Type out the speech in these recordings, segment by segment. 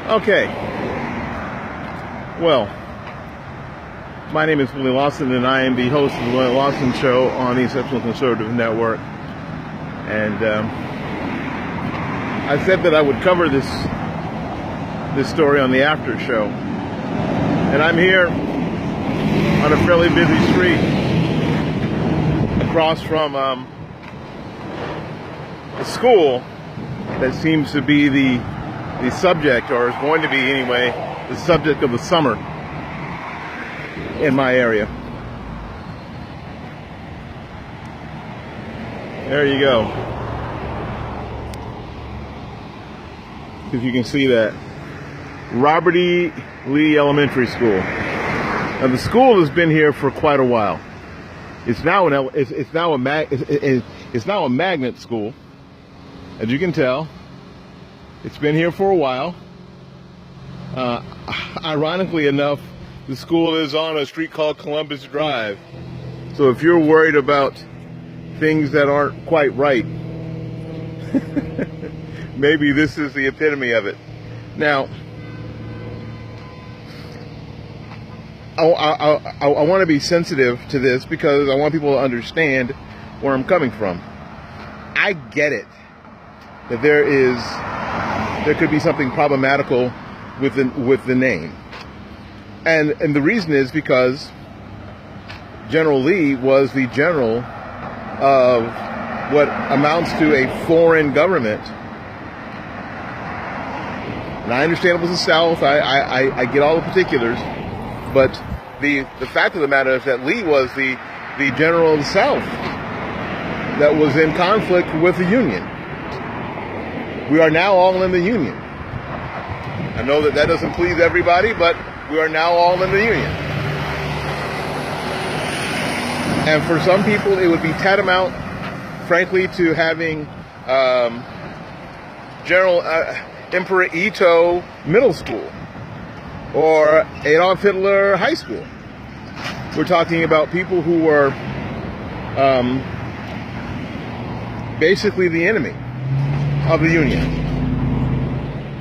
Okay, well, my name is Willie Lawson, and I am the host of the Willie Lawson Show on the Exceptional Conservative Network. And I said that I would cover this story on the after show. And I'm here on a fairly busy street across from a school that seems to be the subject, or is going to be anyway, the subject of the summer in my area. There you go. If you can see that. Robert E. Lee Elementary School. Now the school has been here for quite a while. It's now a magnet school, as you can tell. It's been here for a while. Ironically enough, the school is on a street called Columbus Drive. So if you're worried about things that aren't quite right, maybe this is the epitome of it. Now, I want to be sensitive to this because I want people to understand where I'm coming from. I get it that there could be something problematical with the name, and the reason is because General Lee was the general of what amounts to a foreign government. And I understand it was the South. I get all the particulars, but the fact of the matter is that Lee was the general of the South that was in conflict with the Union. We are now all in the Union. I know that doesn't please everybody, but we are now all in the Union. And for some people, it would be tantamount, frankly, to having General Emperor Ito Middle School or Adolf Hitler High School. We're talking about people who were basically the enemy of the Union,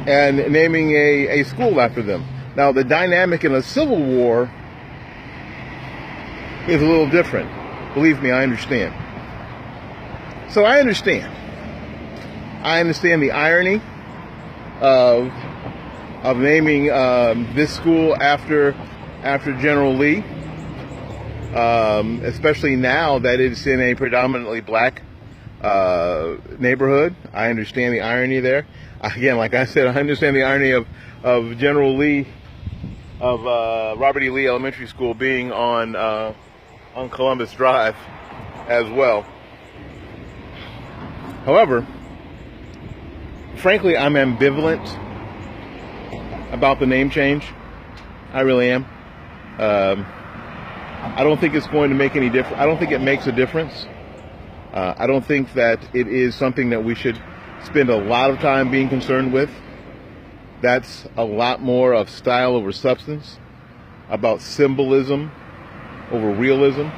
and naming a school after them. Now, the dynamic in a civil war is a little different. Believe me, I understand. So I understand. I understand the irony of naming this school after General Lee, especially now that it's in a predominantly black neighborhood. I understand the irony there. Again, like I said, I understand the irony of General Lee, of Robert E. Lee Elementary School being on Columbus Drive as well. However, frankly, I'm ambivalent about the name change. I really am. I don't think it's going to make any difference. I don't think it makes a difference. I don't think that it is something that we should spend a lot of time being concerned with. That's a lot more of style over substance, about symbolism over realism.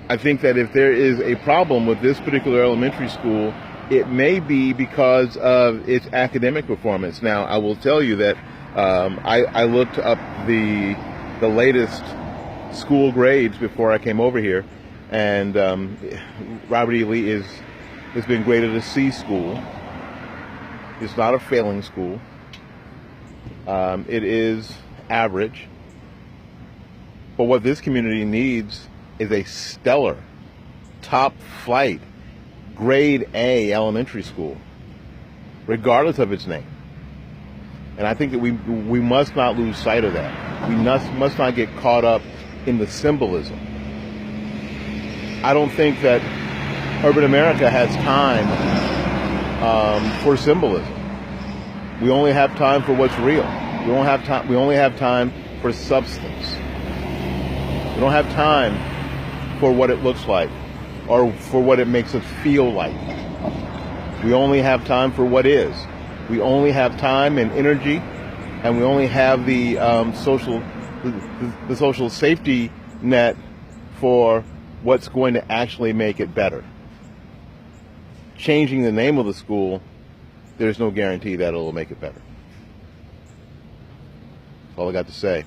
I think that if there is a problem with this particular elementary school, it may be because of its academic performance. Now, I will tell you that I looked up the latest school grades before I came over here, and Robert E. Lee has been graded a C school. It's not a failing school. It is average. But what this community needs is a stellar, top flight, grade A elementary school, regardless of its name. And I think that we must not lose sight of that. We must not get caught up in the symbolism. I don't think that urban America has time for symbolism. We only have time for what's real. We only have time for substance. We don't have time for what it looks like or for what it makes us feel like. We only have time for what is. We only have time and energy, and we only have the social safety net for what's going to actually make it better. Changing the name of the school there's no guarantee that it'll make it better. That's all I got to say.